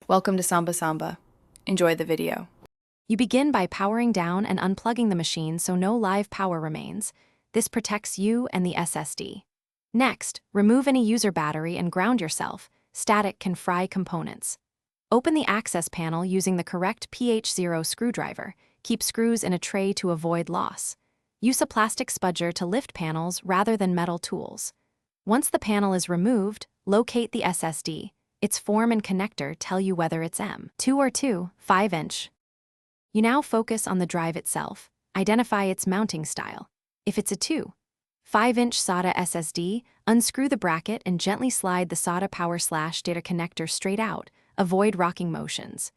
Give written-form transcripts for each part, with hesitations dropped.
Welcome to Samba Samba. Enjoy the video. You begin by powering down and unplugging the machine so no live power remains. This protects you and the SSD. Next, remove any user battery and ground yourself. Static can fry components. Open the access panel using the correct pH0 screwdriver. Keep screws in a tray to avoid loss. Use a plastic spudger to lift panels rather than metal tools. Once the panel is removed, locate the SSD. Its form and connector tell you whether it's M2 or 5-inch. You now focus on the drive itself. Identify its mounting style. If it's a 5-inch SATA SSD, unscrew the bracket and gently slide the SATA power/data connector straight out. Avoid rocking motions.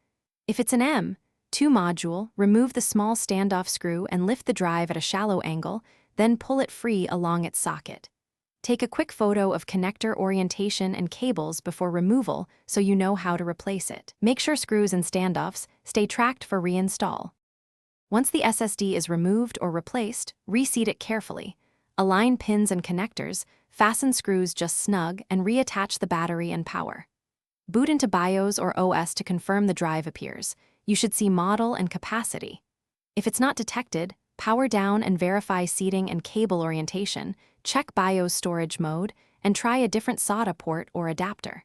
If it's an M2 module, remove the small standoff screw and lift the drive at a shallow angle, then pull it free along its socket. Take a quick photo of connector orientation and cables before removal so you know how to replace it. Make sure screws and standoffs stay tracked for reinstall. Once the SSD is removed or replaced, reseat it carefully. Align pins and connectors, fasten screws just snug, and reattach the battery and power. Boot into BIOS or OS to confirm the drive appears. You should see model and capacity. If it's not detected, power down and verify seating and cable orientation, check BIOS storage mode, and try a different SATA port or adapter.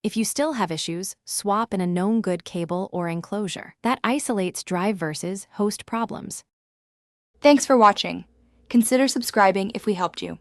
If you still have issues, swap in a known good cable or enclosure. That isolates drive versus host problems. Thanks for watching. Consider subscribing if we helped you.